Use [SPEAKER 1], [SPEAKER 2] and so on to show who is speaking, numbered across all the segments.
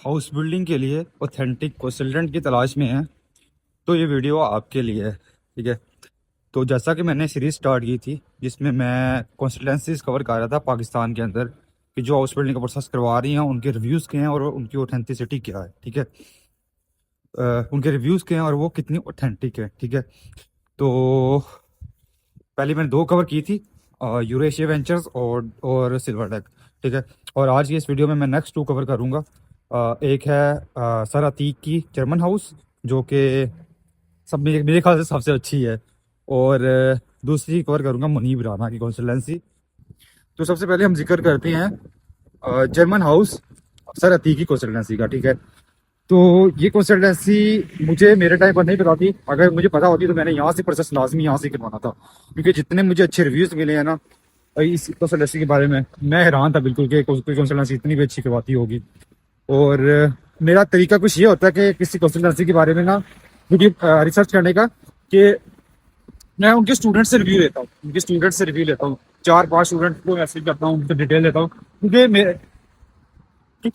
[SPEAKER 1] House building के लिए authentic consultant की तलाश में हैं तो ये वीडियो आपके लिए है। ठीक है। तो जैसा कि मैंने सीरीज स्टार्ट की थी जिसमें मैं कंसल्टेंसीज कवर कर रहा था पाकिस्तान के अंदर कि जो हाउस बिल्डिंग का प्रोसेस करवा रही हैं उनके रिव्यूज़ क्या हैं और उनकी ऑथेंटिसिटी क्या है। ठीक है। उनके रिव्यूज़ क्या हैं और वो कितनी ऑथेंटिक है। ठीक है। तो पहले मैंने दो कवर की थी, यूरेशिया वेंचर्स और सिल्वर टेक। ठीक है। और आज की इस वीडियो में मैं नेक्स्ट टू कवर करूँगा। एक है सर अतीक की जर्मन हाउस, जो कि सब मेरे ख्याल से सबसे अच्छी है। और दूसरी कवर करूँगा मुनीब राना की कंसल्टेंसी। तो सबसे पहले हम जिक्र करते हैं जर्मन हाउस सर अतीक की कंसल्टेंसी का। ठीक है। तो ये कंसल्टेंसी मुझे मेरे टाइम पर नहीं पता थी। अगर मुझे पता होती तो मैंने यहाँ से प्रोसेस लाजमी यहाँ से करवाना था, क्योंकि जितने मुझे अच्छे रिव्यूज़ मिले हैं ना इस कंसल्टेंसी के बारे में, मैं हैरान था बिल्कुल कि कोई कंसल्टेंसी इतनी भी अच्छी करवाती होगी। और मेरा तरीका कुछ ये होता है कि किसी कंसल्टेंसी के बारे में ना वीडियो रिसर्च करने का, कि मैं उनके स्टूडेंट से रिव्यू लेता हूँ, उनके स्टूडेंट से रिव्यू लेता हूँ, 4-5 स्टूडेंट को मैसेज करता हूँ, उनसे डिटेल लेता हूँ, क्योंकि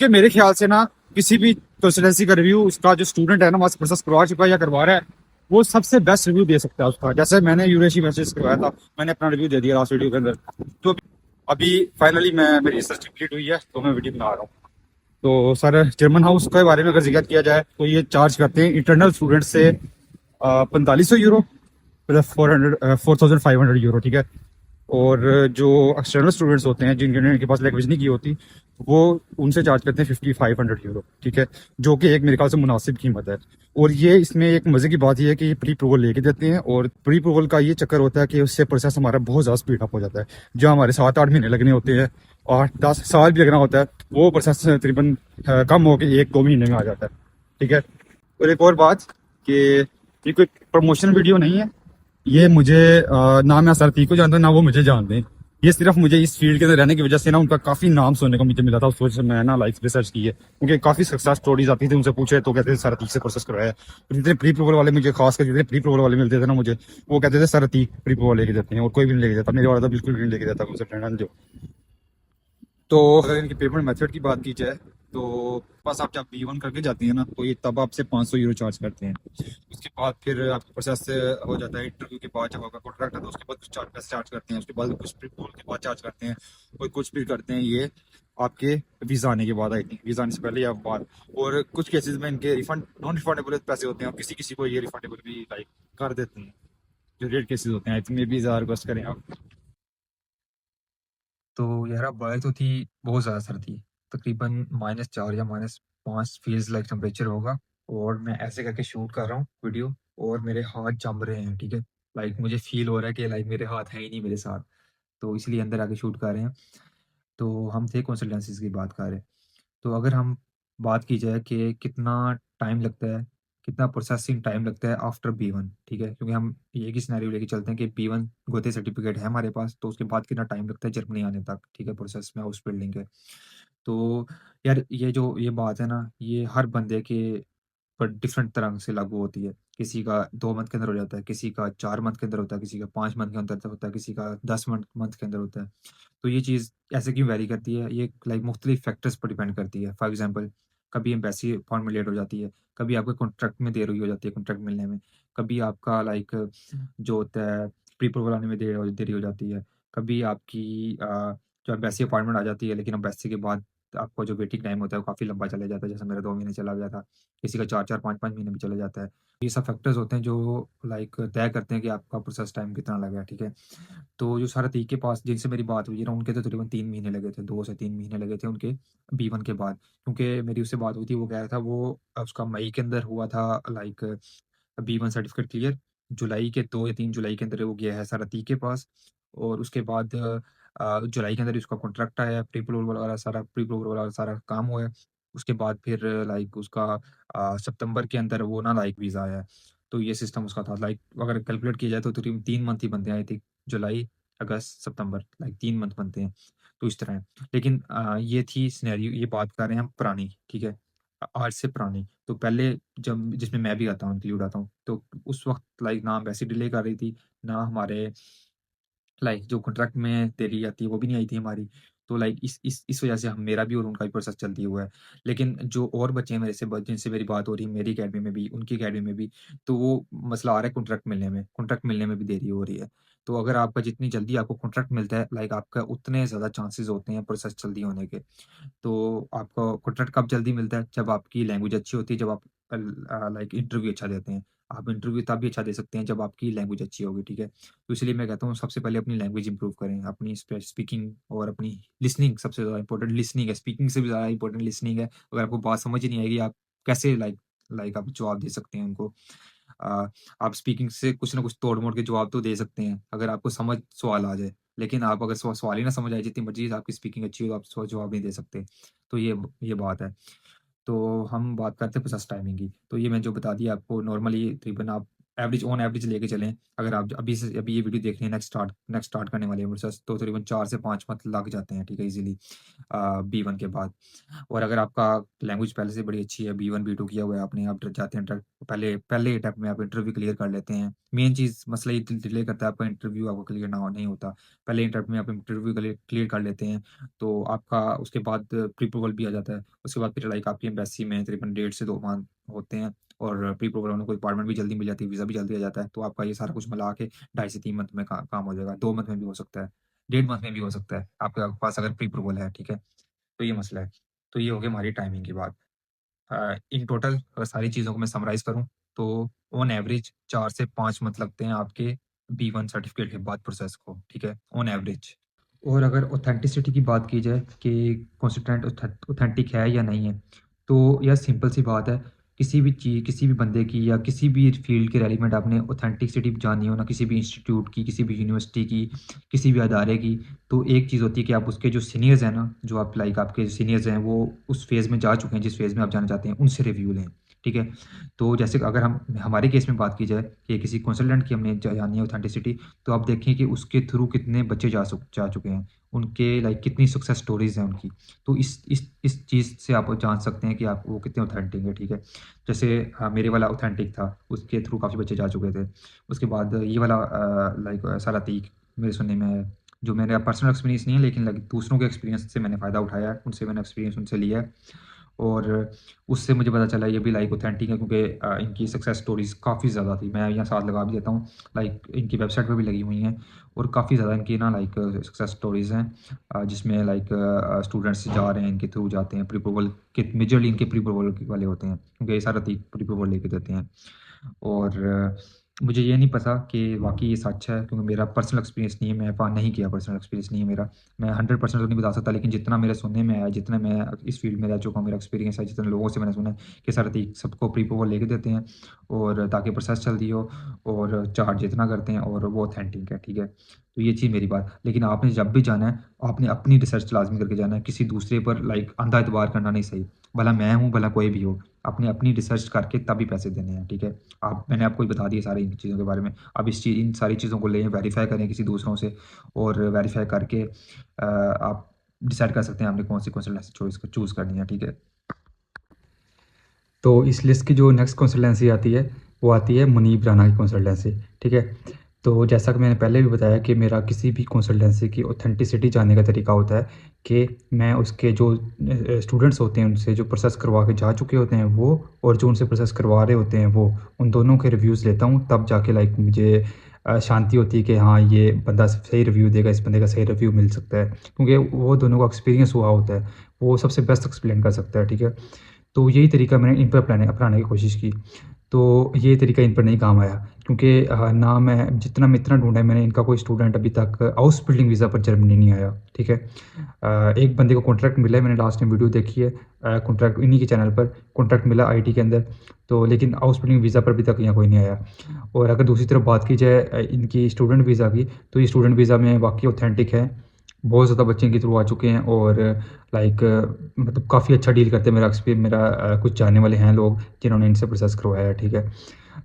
[SPEAKER 1] मेरे ख्याल से ना किसी भी कंसल्टेंसी का रिव्यू उसका जो स्टूडेंट है ना वहाँ से प्रोसेस करवा चुका है या करवा रहा है, वो सबसे बेस्ट रिव्यू दे सकता है उसका। जैसे मैंने यूरेशी मैसेज करवाया था, मैंने अपना रिव्यू दे दिया लास्ट वीडियो के अंदर। तो अभी फाइनली मेरी रिसर्च कंप्लीट हुई है तो मैं वीडियो बना रहा हूँ। तो सर जर्मन हाउस के बारे में अगर जिक्र किया जाए तो ये चार्ज करते हैं इंटरनल स्टूडेंट से 4500 यूरो, मतलब 4500 यूरो। ठीक है। और जो एक्सटर्नल स्टूडेंट्स होते हैं जिनके पास लैंग्वेज नहीं की होती, वो उनसे चार्ज करते हैं 5500 यूरो। ठीक है। जो कि एक मेरे ख्याल से मुनासिब कीमत है। और ये इसमें एक मज़े की बात ये है कि ये प्री अप्रूवल लेके देते हैं, और प्री अप्रूवल का ये चक्कर होता है कि उससे प्रोसेस हमारा बहुत ज़्यादा स्पीड अप हो जाता है। जो हमारे 7-8 महीने लगने होते हैं, 8-10 साल भी लगना होता है, वो प्रोसेस तकरीबन कम होकर 1-2 महीने में आ जाता है। ठीक है। और एक और बात कि ये कोई प्रमोशन वीडियो नहीं है। ये मुझे ना मैं सर को जानता हूँ ना वो मुझे जानते हैं। ये सिर्फ मुझे इस फील्ड के अंदर रहने की वजह से ना उनका काफ़ी नाम सुनने को मुझे मिला था, उस वजह से मैं ना लाइक रिसर्च की है। क्योंकि काफ़ी सक्सेस स्टोरीज आती थी, उनसे पूछे तो कहते थे सर अतीक से प्रोसेस करवाया। और जितने प्री अप्रूवल वाले मुझे खासकर जितने प्री अप्रूवल वाले मिलते थे ना मुझे, वो कहते थे सर अतीक प्री अप्रूवल लेके देते हैं, और कोई भी नहीं लेके देता। मेरे वाला तो बिल्कुल भी नहीं लेके देता उनसे फ्रेंड जो। तो अगर इनकी पेमेंट मेथड की बात की जाए तो बस आप जब B1 करके जाती हैं ना तो ये तब आपसे 500 यूरो चार्ज करते हैं। उसके बाद फिर आपका प्रोसेस हो जाता है इंटरव्यू के बाद, जब आपका कॉन्ट्रैक्ट आता है उसके बाद कुछ चार्ज चार्ज करते हैं, उसके बाद कुछ प्री पोल के बाद चार्ज करते हैं, कोई कुछ भी करते हैं। ये आपके वीज़ा आने के बाद, आई थिंक वीज़ा आने से पहले या बाद। और कुछ केसेस में इनके रिफंड नॉन रिफंडेबल पैसे होते हैं, और किसी किसी को ये रिफंडेबल भी लाइक कर देते हैं। जो रेट केसेस होते हैं, आई थिंक मे भी ज़्यादा रिक्वेस्ट करें आप।
[SPEAKER 2] तो यार अब बारिश तो थी, बहुत ज़्यादा सर्दी, तकरीबन -4 या -5 फ़ील्स लाइक टेम्परेचर होगा। और मैं ऐसे करके शूट कर रहा हूँ वीडियो, और मेरे हाथ जम रहे हैं, ठीक है? लाइक मुझे फ़ील हो रहा है कि लाइक मेरे हाथ हैं ही नहीं मेरे साथ, तो इसलिए अंदर आके शूट कर रहे हैं। तो हम थे कंसल्टेंसीज़ की बात कर रहे हैं। तो अगर हम बात की जाए कि कितना टाइम लगता है, कितना प्रोसेसिंग टाइम लगता है आफ्टर B1, ठीक है? क्योंकि हम ये एक ही सिनेरियो लेके चलते हैं कि B1 गोते सर्टिफिकेट है हमारे पास, तो उसके बाद कितना टाइम लगता है जर्मनी आने तक, ठीक है? प्रोसेस में हाउस बिल्डिंग के। तो यार ये बात है ना, ये हर बंदे के पर डिफरेंट तरह से लागू होती है। किसी का 2 मंथ के अंदर हो जाता है, किसी का 4 मंथ के अंदर होता है, किसी का 5 मंथ के अंदर होता है, किसी का 10 मंथ मंथ के अंदर होता है। तो ये चीज़ ऐसे क्यों वैरी करती है? ये लाइक मुख्तलिफ फैक्टर्स पर डिपेंड करती है। फॉर एग्ज़ाम्पल, कभी एम्बेसी अपॉइंटमेंट लेट हो जाती है, कभी आपके कॉन्ट्रैक्ट में देर हुई हो जाती है कॉन्ट्रैक्ट मिलने में, कभी आपका लाइक जो होता है प्री अप्रूवल आने में देरी हो जाती है, कभी आपकी जो एम्बेसी अपॉइंटमेंट आ जाती है, लेकिन एम्बेसी के बाद आपका जो वेटिंग टाइम होता है वो काफ़ी लंबा चला जाता है, जैसे मेरा 2 महीने चला गया था, किसी का 4-4 5-5 महीने भी चले जाता है। ये सब फैक्टर्स होते हैं जो लाइक तय करते हैं कि आपका प्रोसेस टाइम कितना लगा, ठीक है? तो जो सारथी के पास जिनसे मेरी बात हुई है ना, उनके तो तकरीबन 3 महीने लगे थे, 2 से 3 महीने लगे थे उनके B1 के बाद। क्योंकि मेरी उससे बात हुई थी, वो कह रहा था वो उसका मई के अंदर हुआ था लाइक B1 सर्टिफिकेट क्लियर, जुलाई के 2 या 3 जुलाई के अंदर वो गया है सारथी के पास, और उसके बाद जुलाई के अंदर ही उसका कॉन्ट्रैक्ट आया, प्री अप्रूवल वाला सारा काम हुआ है। उसके बाद फिर लाइक उसका सितंबर के अंदर वो ना लाइक वीज़ा आया है। तो ये सिस्टम उसका था, लाइक अगर कैलकुलेट किया जाए तो तकरीबन 3 मंथ ही बनते हैं, I think July, August, September, like 3 month बनते हैं। तो इस तरह है। लेकिन ये थी सिनेरियो, ये बात कर रहे हैं हम पुरानी, ठीक है? आज से पुरानी। तो पहले जब जिसमें मैं भी आता हूँ, इंक्लूड आता हूँ, तो उस वक़्त लाइक ना एम्बेसी डिले कर रही थी, ना हमारे लाइक जो कॉन्ट्रैक्ट में देरी आती है वो भी नहीं आई थी हमारी। तो लाइक इस वजह से हम मेरा भी और उनका भी प्रोसेस जल्दी हुआ है। लेकिन जो और बच्चे हैं मेरे से जिनसे मेरी बात हो रही है मेरी अकेडमी में भी, उनकी अकेडमी में भी, तो वो मसला आ रहा है कॉन्ट्रैक्ट मिलने में भी देरी हो रही है। तो अगर आपका जितनी जल्दी आपको कॉन्ट्रैक्ट मिलता है, लाइक आपका उतने ज़्यादा चांसेस होते हैं प्रोसेस जल्दी होने के। तो आपको कॉन्ट्रैक्ट कब जल्दी मिलता है? जब आपकी लैंग्वेज अच्छी होती है, जब आप लाइक इंटरव्यू अच्छा देते हैं। आप इंटरव्यू तब भी अच्छा दे सकते हैं जब आपकी लैंग्वेज अच्छी होगी, ठीक है? तो इसलिए मैं कहता हूँ सबसे पहले अपनी लैंग्वेज इंप्रूव करें, अपनी स्पीकिंग और अपनी लिसनिंग सबसे ज़्यादा इंपॉर्टेंट लिसनिंग है, स्पीकिंग से भी ज़्यादा इंपॉर्टेंट लिसनिंग है। अगर आपको बात समझ ही नहीं आएगी, आप कैसे लाइक लाइक आप जवाब दे सकते हैं उनको? अ, आप स्पीकिंग से कुछ ना कुछ तोड़-मोड़ के जवाब तो दे सकते हैं, अगर आपको समझ सवाल आ जाए। लेकिन आप अगर सवाल ही ना समझ आए, जितनी मर्ज़ी आपकी स्पीकिंग अच्छी हो, आप जवाब नहीं दे सकते। तो ये बात है। तो हम बात करते हैं प्रोसेस टाइमिंग की। तो ये मैं जो बता दिया आपको नॉर्मली तकरीबन आप ऑन एवरेज लेके चलें। अगर आप अभी ये वीडियो देख रहे हैं नेक्स्ट स्टार्ट करने वाले हैं प्रोसेस, तो तकरीबन 4 से 5 मंथ लग जाते हैं, ठीक है, ईज़िली B1 के बाद। और अगर आपका लैंग्वेज पहले से बड़ी अच्छी है, B1, B2 किया हुआ है आपने, आप डर जाते हैं डायरेक्ट पहले पहले अटेम्प्ट में आप इंटरव्यू क्लियर कर लेते हैं। मेन चीज़ मसला ये डिले करता है, आपका इंटरव्यू आपको क्लियर नहीं होता। पहले अटेम्प्ट में आप इंटरव्यू क्लियर कर लेते हैं, तो आपका उसके बाद प्री अप्रूवल भी आ जाता है। उसके बाद फिर लाइक आपकी एम्बेसी में तकरीबन 1.5 से 2 मंथ होते हैं और प्री अप्रूवल होने को अपॉइंटमेंट भी जल्दी मिल जाती है, वीज़ा भी जल्दी आ जाता है। तो आपका ये सारा कुछ मिला के 2.5 से 3 मंथ में काम हो जाएगा। 2 मंथ में भी हो सकता है, 1.5 मंथ में भी हो सकता है, आपके पास अगर प्री अप्रूवल है, ठीक है? तो ये मसला है। तो ये हो गई हमारी टाइमिंग की बात। इन टोटल अगर सारी चीज़ों को मैं समराइज़ करूँ, तो ऑन एवरेज 4 से 5 मंथ लगते हैं आपके B1 सर्टिफ़िकेट के बाद प्रोसेस को, ठीक है? On average. और अगर ऑथेंटिसिटी की बात की जाए कि कंसिस्टेंट ऑथेंटिक है या नहीं है, तो यह सिंपल सी बात है, किसी भी बंदे की या किसी भी फ़ील्ड के रेलिवेंट आपने ऑथेंटिसिटी जाननी हो ना, किसी भी इंस्टीट्यूट की, किसी भी यूनिवर्सिटी की, किसी भी अदारे की, तो एक चीज़ होती है कि आप उसके जो सीनियर्स हैं ना, जो आप लाइक आपके सीनियर्स हैं, वो उस फ़ेज़ में जा चुके हैं, जिस फ़ेज़ में आप जाना चाहते हैं, उनसे रिव्यू लें, ठीक है? तो जैसे कि अगर हम हमारे केस में बात की जाए कि किसी कंसल्टेंट की हमने जाननी है ऑथेंटिसिटी, तो आप देखें कि उसके थ्रू कितने बच्चे जा चुके हैं। उनके लाइक कितनी सक्सेस स्टोरीज़ हैं उनकी। तो इस चीज़ से आप जान सकते हैं कि आप वो कितने ऑथेंटिक है, ठीक है? जैसे मेरे वाला ऑथेंटिक था, उसके थ्रू काफ़ी बच्चे जा चुके थे। उसके बाद ये वाला लाइक सलातीक मेरे सुनने में है, जो मेरा पर्सनल एक्सपीरियंस नहीं है लेकिन लाइक दूसरों के एक्सपीरियंस से मैंने फ़ायदा उठाया है, उनसे मैंने एक्सपीरियंस उनसे लिया है। और उससे मुझे पता चला ये भी लाइक ऑथेंटिक है क्योंकि इनकी सक्सेस स्टोरीज़ काफ़ी ज़्यादा थी। मैं यहाँ साथ लगा भी देता हूँ, लाइक इनकी वेबसाइट पे भी लगी हुई हैं और काफ़ी ज़्यादा इनकी ना लाइक सक्सेस स्टोरीज़ हैं, जिसमें लाइक स्टूडेंट्स जा रहे हैं, इनके थ्रू जाते हैं, प्री अप्रूवल के मेजरली इनके प्री अप्रूवल वाले होते हैं, क्योंकि ये सारा प्री अप्रूवल लेके देते हैं। और मुझे ये नहीं पता कि वाक़ई ये सच है क्योंकि मेरा पर्सनल एक्सपीरियंस नहीं है, मैं वहाँ नहीं गया, पर्सनल एक्सपीरियंस नहीं है मेरा। मैं 100% तो नहीं बता सकता लेकिन जितना मेरे सुनने में आया, जितना मैं इस फ़ील्ड में रह चुका हूँ, मेरा एक्सपीरियंस है, जितने लोगों से मैंने सुना है कि सर सबको प्री अप्रूवल लेके देते हैं और ताकि प्रोसेस जल्दी हो और चार्ज जितना करते हैं और वो ऑथेंटिक है, ठीक है? तो ये चीज़ मेरी बात। लेकिन आपने जब भी जाना है, आपने अपनी रिसर्च लाज़मी करके जाना है, किसी दूसरे पर लाइक अंधा एतबार करना नहीं सही। भला मैं हूँ, भला कोई भी हो, आपने अपनी रिसर्च करके तभी पैसे देने हैं, ठीक है? मैंने आपको बता दिया सारी इन चीज़ों के बारे में। अब इन सारी चीज़ों को लें, वेरीफ़ाई करें किसी दूसरों से और वेरीफ़ाई करके आप डिसाइड कर सकते हैं आपने कौन-सी कंसल्टेंसी चूज़ करनी है, ठीक है? तो इस लिस्ट की जो नेक्स्ट कंसल्टेंसी आती है, वो आती है मुनीब राना की कंसल्टेंसी, ठीक है? तो जैसा कि मैंने पहले भी बताया कि मेरा किसी भी कंसल्टेंसी की ऑथेंटिसिटी जानने का तरीका होता है कि मैं उसके जो स्टूडेंट्स होते हैं, उनसे जो प्रोसेस करवा के जा चुके होते हैं वो और जो उनसे प्रोसेस करवा रहे होते हैं वो, उन दोनों के रिव्यूज़ लेता हूँ, तब जाके लाइक मुझे शांति होती है कि हाँ, ये बंदा सही रिव्यू देगा, इस बंदे का सही रिव्यू मिल सकता है। क्योंकि वो दोनों का एक्सपीरियंस हुआ होता है, वो सबसे बेस्ट एक्सप्लेन कर सकता है, ठीक है? तो यही तरीका मैंने इन पर अपनाने की कोशिश की। तो ये तरीका इन पर नहीं काम आया क्योंकि ना मैं मैं इतना ढूँढा मैंने इनका कोई स्टूडेंट अभी तक हाउस बिल्डिंग वीज़ा पर जर्मनी नहीं आया, ठीक है? एक बंदे को कॉन्ट्रैक्ट मिला है, मैंने लास्ट टाइम वीडियो देखी है, कॉन्ट्रैक्ट इन्हीं के चैनल पर कॉन्ट्रैक्ट मिला आईटी के अंदर, तो लेकिन हाउस बिल्डिंग वीज़ा पर अभी तक यहाँ कोई नहीं आया। और अगर दूसरी तरफ बात की जाए इनकी स्टूडेंट वीज़ा की, तो ये स्टूडेंट वीज़ा में वाक़ई ऑथेंटिक है। बहुत ज़्यादा बच्चे इनके थ्रू आ चुके हैं और लाइक मतलब काफ़ी अच्छा डील करते हैं। मेरा कुछ जानने वाले हैं लोग जिन्होंने इनसे प्रोसेस करवाया है, ठीक है?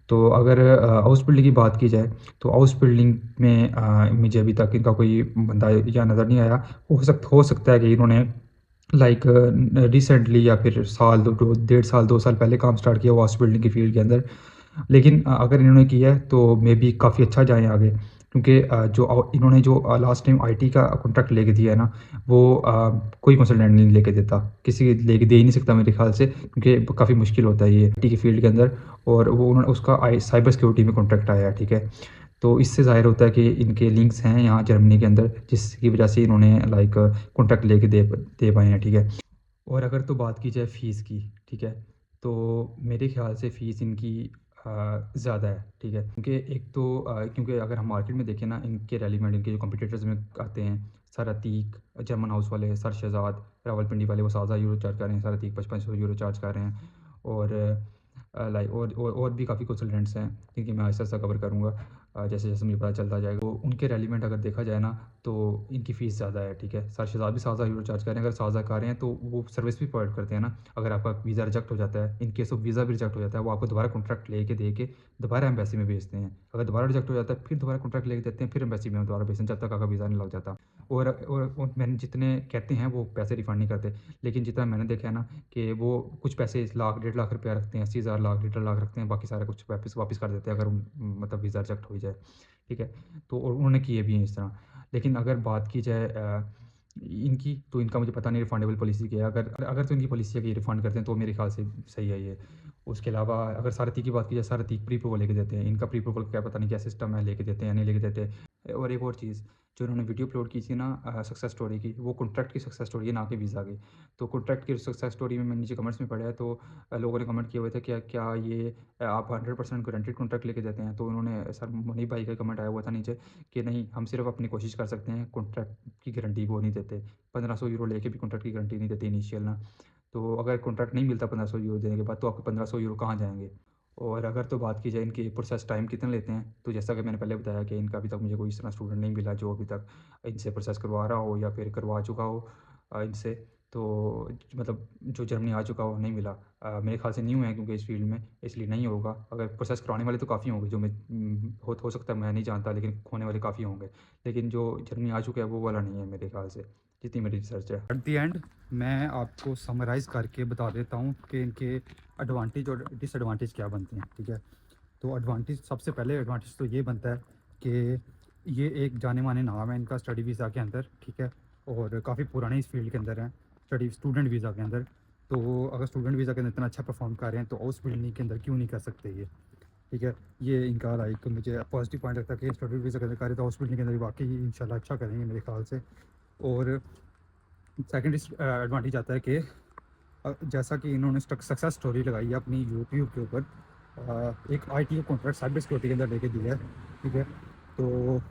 [SPEAKER 2] तो अगर हाउस बिल्डिंग की बात की जाए, तो हाउस बिल्डिंग में मुझे अभी तक इनका कोई बंदा या नज़र नहीं आया। हो सकता है कि इन्होंने लाइक रिसेंटली या फिर साल, दो डेढ़ साल, 2 साल पहले काम स्टार्ट किया हो हाउस बिल्डिंग की फ़ील्ड के अंदर। लेकिन अगर इन्होंने किया है तो मेबी काफ़ी अच्छा जाएँ आगे। क्योंकि इन्होंने जो लास्ट टाइम आईटी का कॉन्ट्रैक्ट लेके दिया है ना, वो कोई कंसल्टेंट नहीं लेके देता, किसी लेके दे ही नहीं सकता मेरे ख्याल से, क्योंकि काफ़ी मुश्किल होता है ये आईटी की फील्ड के अंदर। और वो उन्होंने उसका साइबर सिक्योरिटी में कॉन्ट्रैक्ट आया है, ठीक है। तो इससे ज़ाहिर होता है कि इनके लिंक्स हैं यहाँ जर्मनी के अंदर, जिसकी वजह से इन्होंने लाइक कॉन्ट्रैक्ट लेके दे पाए हैं, ठीक है। और अगर तो बात की जाए फ़ीस की, ठीक है, तो मेरे ख़्याल से फ़ीस इनकी ज़्यादा है, ठीक है। क्योंकि एक तो क्योंकि अगर हम मार्केट में देखें ना, इनके रेलिवेंट इनके जो कॉम्पिटिटर्स में आते हैं, सर अतीक, जर्मन हाउस वाले, सर शहज़ाद, रावलपिंडी वाले, वो 7,000 यूरो चार्ज कर रहे हैं, सर अतीक 5500 यूरो चार्ज कर रहे हैं। और लाइक और भी काफ़ी कंसल्टेंट्स हैं, जिनकी मैं आहिस्ता-आहिस्ता कवर करूँगा जैसे-जैसे मुझे पता चलता जाएगा। तो उनके रेलिवेंट अगर देखा जाए ना, तो इनकी फ़ीस ज़्यादा है, ठीक है। सर शहज़ाद भी 7,000 यूरो चार्ज कर रहे हैं, अगर 7,000 कर रहे हैं तो वो सर्विस भी प्रोवाइड करते हैं ना। अगर आपका वीज़ा रिजेक्ट हो जाता है, इन केस ऑफ वीज़ा भी रिजेक्ट हो जाता है, वो आपको दोबारा कॉन्ट्रैक्ट लेके दे के दोबारा एम्बेसी में भेजते हैं। अगर दोबारा रिजेक्ट हो जाता है, फिर दोबारा कॉन्ट्रैक्ट लेके देते हैं, फिर एम्बेसी में दोबारा भेजते हैं, जब तक आपका वीज़ा नहीं लग जाता। और मैंने जितने कहते हैं वो पैसे रिफ़ंड नहीं करते, लेकिन जितना मैंने देखा है ना, कि वो कुछ पैसे लाख, 1.5 लाख रुपया रखते हैं, 80,000 लाख, 1.5 लाख रखते हैं, बाकी सारा कुछ वापस वापस कर देते हैं अगर मतलब वीज़ा रिजेक्ट हो जाए, ठीक है। तो और उन्होंने किए भी हैं इस तरह। लेकिन अगर बात की जाए इनकी, तो इनका मुझे पता नहीं रिफ़ंडेबल पॉलिसी क्या है। अगर अगर तो इनकी पॉलिसी है कि रिफ़ंड करते हैं, तो मेरे ख़्याल से सही है ये। उसके अलावा अगर सारथी की बात की जाए, सारथी प्री अप्रूवल लेके देते हैं। इनका प्री अप्रूवल क्या पता नहीं क्या सिस्टम है, लेके देते हैं या नहीं लेके देते। और एक और चीज़, जो उन्होंने वीडियो अपलोड की थी ना सक्सेस स्टोरी की, वो कॉन्ट्रैक्ट की सक्सेस स्टोरी है, ना कि वीज़ा की। तो कॉन्ट्रैक्ट की सक्सेस स्टोरी में मैंने नीचे कमेंट्स में पढ़ा है, तो लोगों ने कमेंट किए हुए थे, क्या क्या ये आप 100% गारंटीड कॉन्ट्रैक्ट लेके देते हैं? तो उन्होंने सर मनीष भाई का कमेंट आया हुआ था नीचे कि नहीं, हम सिर्फ़ अपनी कोशिश कर सकते हैं, कॉन्ट्रैक्ट की गारंटी वो नहीं देते। 1500 यूरो लेके भी कॉन्ट्रैक्ट की गारंटी नहीं देते इनिशियल ना। तो अगर कॉन्ट्रैक्ट नहीं मिलता 1500 यूरो देने के बाद, तो आपके 1500 यूरो कहाँ जाएँगे? और अगर तो बात की जाए इनके प्रोसेस टाइम कितने लेते हैं, तो जैसा कि मैंने पहले बताया कि इनका अभी तक मुझे कोई इस तरह स्टूडेंट नहीं मिला जो अभी तक इनसे प्रोसेस करवा रहा हो या फिर करवा चुका हो इनसे। तो मतलब जो जर्मनी आ चुका हो, नहीं मिला। मेरे ख़्याल से न्यू है क्योंकि इस फ़ील्ड में, इसलिए नहीं होगा। अगर प्रोसेस करवाने वाले तो काफ़ी होंगे, जो मैं हो सकता है, मैं नहीं जानता, लेकिन होने वाले काफ़ी होंगे। लेकिन जो जर्मनी आ चुका है, वो वाला नहीं है मेरे ख़्याल से, जितनी मेरी रिसर्च है।
[SPEAKER 1] एट द एंड मैं आपको समराइज़ करके बता देता हूँ कि इनके एडवांटेज और डिसएडवांटेज क्या बनते हैं, ठीक है। तो एडवांटेज, सबसे पहले एडवांटेज तो ये बनता है कि ये एक जाने माने नाम है इनका स्टडी वीज़ा के अंदर, ठीक है। और काफ़ी पुराने इस फील्ड के अंदर हैं, स्टूडेंट वीज़ा के अंदर। तो अगर स्टूडेंट वीज़ा के अंदर इतना अच्छा परफॉर्म कर रहे हैं, तो हाउस बिल्डिंग के अंदर क्यों नहीं कर सकते ये, ठीक है। ये इनका लाइक मुझे पॉजिटिव पॉइंट लगता है कि स्टूडेंट वीज़ा के अंदर करें तो हाउस बिल्डिंग के अंदर वाकई इंशाल्लाह अच्छा करेंगे मेरे ख्याल से। और सेकंड एडवांटेज आता है कि जैसा कि इन्होंने सक्सेस स्टोरी लगाई है अपनी यूट्यूब के ऊपर, एक आईटी का कॉन्ट्रैक्ट साइबर सिक्योरिटी के अंदर लेके दिया है, ठीक है। तो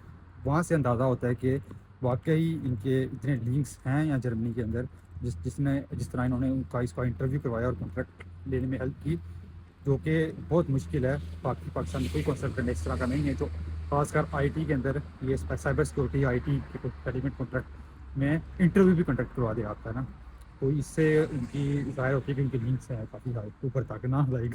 [SPEAKER 1] वहाँ से अंदाज़ा होता है कि वाकई इनके इतने लिंक्स हैं यहाँ जर्मनी के अंदर, जिस तरह इन्होंने उनका इसका इंटरव्यू करवाया और कॉन्ट्रैक्ट लेने में हेल्प की, जो कि बहुत मुश्किल है। पाकिस्तान में कोई कंसल्टेंट इस तरह का नहीं है, जो खासकर आईटी के अंदर ये साइबर सिक्योरिटी आईटी के एलिमेंट कॉन्ट्रैक्ट में इंटरव्यू भी कंडक्ट करवा दे आता है ना। तो इससे उनकी ज़ाहिर होती है कि उनकी लिंक्स हैं काफ़ी हाई ऊपर तक ना, लाइक।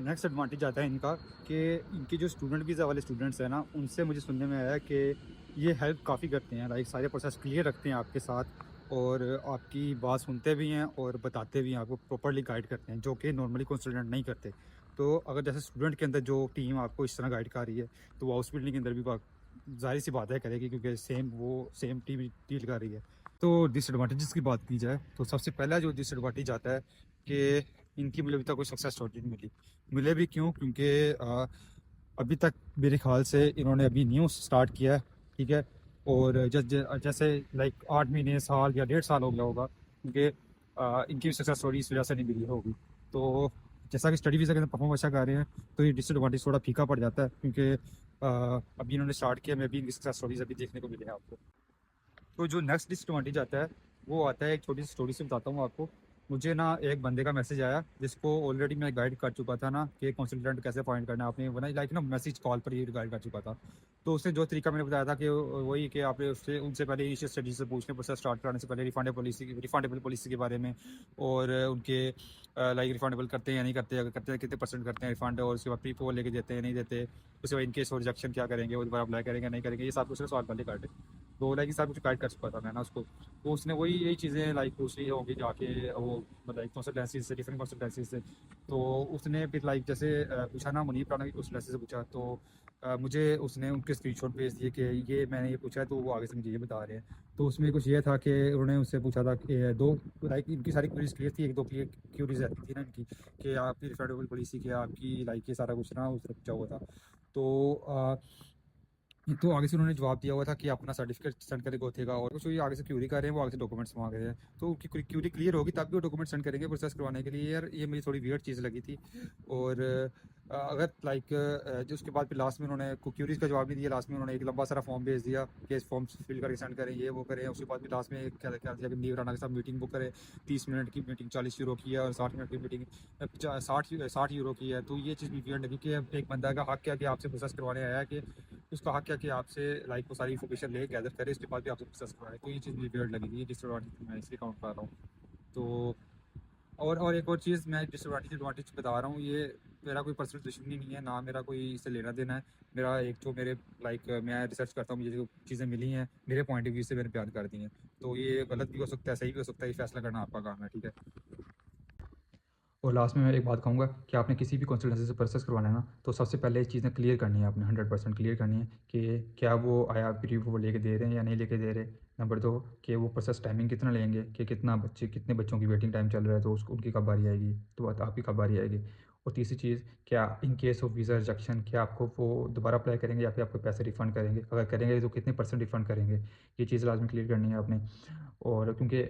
[SPEAKER 1] नेक्स्ट एडवांटेज आता है इनका कि इनके जो स्टूडेंट वीज़ा वाले स्टूडेंट्स हैं ना, उनसे मुझे सुनने में आया है कि ये हेल्प काफ़ी करते हैं, लाइक सारे प्रोसेस क्लियर रखते हैं आपके साथ, और आपकी बात सुनते भी हैं और बताते भी हैं, आपको प्रॉपर्ली गाइड करते हैं, जो कि नॉर्मली कंसल्टेंट नहीं करते। तो अगर जैसे स्टूडेंट के अंदर जो टीम आपको इस तरह गाइड कर रही है, तो वो हाउस बिल्डिंग के अंदर भी ज़ाहिर सी बात है करेगी, क्योंकि सेम टीम डील कर रही है। तो डिसएडवांटेजेस की बात की जाए, तो सबसे पहला जो डिसएडवांटेज आता है कि इनकी मुझे अभी तक कोई सक्सेस स्टोरी नहीं मिले भी क्यों, क्योंकि अभी तक मेरे ख्याल से इन्होंने अभी न्यू स्टार्ट किया है, ठीक है। और जैसे लाइक 8 महीने, साल या 1.5 साल हो गया होगा, क्योंकि इनकी सक्सेस स्टोरी इस वजह से नहीं मिली होगी। तो जैसा कि स्टडी वीज़ा के अंदर परफॉर्म अच्छा कर रहे हैं, तो ये डिसएडवांटेज थोड़ा फीका पड़ जाता है, क्योंकि अभी इन्होंने स्टार्ट किया, मैं भी इनकी सक्सेस स्टोरीज अभी देखने को मिले हैं आपको। तो जो नेक्स्ट डिसएडवांटेज आता है, वो आता है, एक छोटी सी स्टोरी से बताता हूँ आपको। मुझे ना एक बंदे का मैसेज आया, जिसको ऑलरेडी मैं गाइड कर चुका था ना कि कंसल्टेंट कैसे अपॉइंट करना है, आपने बनाई लाइक ना मैसेज कॉल पर ही गाइड कर चुका था। तो उसने जो तरीका मैंने बताया था कि वही कि आपने उससे उनसे पहले इनिशियल स्टडी से पूछने, प्रोसेस स्टार्ट कराने से पहले रिफंडेबल पॉलिसी के बारे में, और उनके लाइक रिफंडेबल करते हैं या नहीं करते, अगर करते हैं कितने परसेंट करते हैं रिफंड, और उसके बाद प्री अप्रूवल लेके देते हैं नहीं देते, उसके बाद इनकेस और रिजेक्शन क्या करेंगे, वो दोबारा अप्लाई करेंगे नहीं करेंगे, ये सब कुछ सवाल पहले काटे। तो लाइक सारा कुछ गाइड कर चुका था मैं ना उसको। तो उसने वही यही चीज़ें लाइक पूछ ली होंगी जाके, वो लाइक कंसल्टेंसी से, डिफरेंट कंसल्टेंसी से। तो उसने फिर लाइक जैसे पूछा ना, मुनीब राना की कंसल्टेंसी से पूछा, तो मुझे उसने उनके स्क्रीनशॉट भेज दिए कि ये मैंने ये पूछा है, तो वो आगे से मुझे ये बता रहे हैं। तो उसमें कुछ ये था कि उन्होंने उससे पूछा था कि दो लाइक इनकी सारी क्वेरीज क्लियर थी, एक दो क्यूरीज रहती थी ना इनकी, कि आपकी रिफंडेबल पॉलिसी क्या, आपकी लाइक ये सारा कुछ ना उसने पूछा हुआ था। तो तो आगे से उन्होंने जवाब दिया हुआ था कि अपना सर्टिफिकेट सेंड करेंगे होतेगा, और कुछ ये आगे से क्यूरी कर रहे हैं, वो आगे से डॉक्यूमेंट्स मांग रहे हैं। तो उनकी क्यूरी क्लियर होगी तब भी वो डॉक्यूमेंट सेंड करेंगे प्रोसेस करवाने के लिए। यार ये मुझे थोड़ी वियर्ड चीज़ लगी थी। और अगर लाइक जो उसके बाद फिर लास्ट में उन्होंने क्यूरीज का जवाब नहीं दिया, लास्ट में उन्होंने एक लंबा सारा फॉर्म भेज दिया कि इस फॉर्म फिल करके सेंड करें, ये वो करें। उसके बाद फिर लास्ट में क्या क्या दिया कि नीव राणा के साथ मीटिंग बुक करें, 30 मिनट की मीटिंग 40 यूरो की है, और 60 मिनट की मीटिंग 60 यूरो की है। तो ये चीज़ भी वियर्ड लगी कि एक बंदा का हक क्या कि आपसे प्रोसेस करवाने आया है, कि उसका हक क्या कि आपसे लाइक वो सारी इन्फॉर्मेशन ले गैदर करे, उसके बाद भी आपसे प्रोसेस करवाए। तो ये चीज़ मुझे वियर्ड लगी थी, डिसएडवांटेज मैं इसलिए काउंट कर रहा हूँ। तो और एक और चीज़ मैं डिसएडवांटेज एडवांटेज बता रहा हूँ, ये मेरा कोई पर्सनल दुश्मनी नहीं है ना, मेरा कोई इससे लेना देना है। मेरा एक जो मेरे लाइक मैं रिसर्च करता हूँ, मुझे जो चीज़ें मिली हैं मेरे पॉइंट ऑफ व्यू से मैंने बयान कर दी हैं। तो ये गलत भी हो सकता है, सही भी हो सकता है, ये फैसला करना आपका काम है, ठीक है।
[SPEAKER 2] और लास्ट में मैं एक बात कहूँगा कि आपने किसी भी कंसल्टेंसी से प्रोसेस करवाना है ना, तो सबसे पहले ये चीज़ें क्लियर करनी है आपने, 100% क्लियर करनी है कि क्या वो आया प्रीव्यू वो लेके दे रहे हैं या नहीं लेके दे रहे। नंबर 2 कि वो प्रोसेस टाइमिंग कितना लेंगे, कि कितने बच्चों की वेटिंग टाइम चल रहा है, तो उसको उनकी कब बारी आएगी, तो आपकी कब बारी आएगी। और तीसरी चीज़, क्या in case of visa rejection क्या आपको वो दोबारा अप्लाई करेंगे या फिर आपको पैसे रिफ़ंड करेंगे, अगर करेंगे तो कितने % रिफ़ंड करेंगे। ये चीज़ लाजमी क्लियर करनी है आपने। और क्योंकि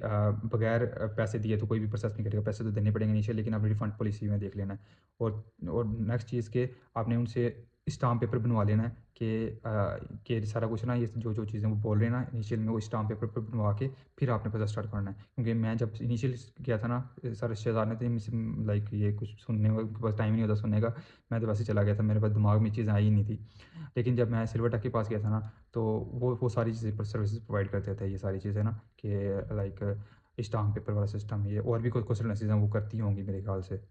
[SPEAKER 2] बगैर पैसे दिए तो कोई भी प्रोसेस नहीं करेगा, पैसे तो देने पड़ेंगे इनिशियल, लेकिन आपने रिफ़ंड पॉलिसी में देख लेना है। और नेक्स्ट चीज़ के आपने उनसे स्टाम्प पेपर बनवा लेना है कि सारा कुछ ना, ये जो चीज़ें वो बोल रहे हैं ना इनिशियल में, वो स्टाम्प पेपर पर बनवा के फिर आपने प्रोसेस स्टार्ट करना है। क्योंकि मैं जब इनिशियल गया था ना, सारे रिश्तेदार ने तो मुझसे लाइक ये कुछ सुनने का उनके पास टाइम नहीं होता सुनने का। मैं तो वैसे चला गया था, मेरे पास दिमाग में चीज़ें आई ही नहीं थी। लेकिन जब मैं सिल्वर टेक के पास गया था ना, तो वो सारी चीज़ें सर्विसेज प्रोवाइड करते थे, ये सारी चीज़ें ना, कि लाइक स्टाम्प पेपर वाला सिस्टम, ये और भी कुछ कंसल्टेंसीज़ हैं वो करती होंगी मेरे ख्याल से।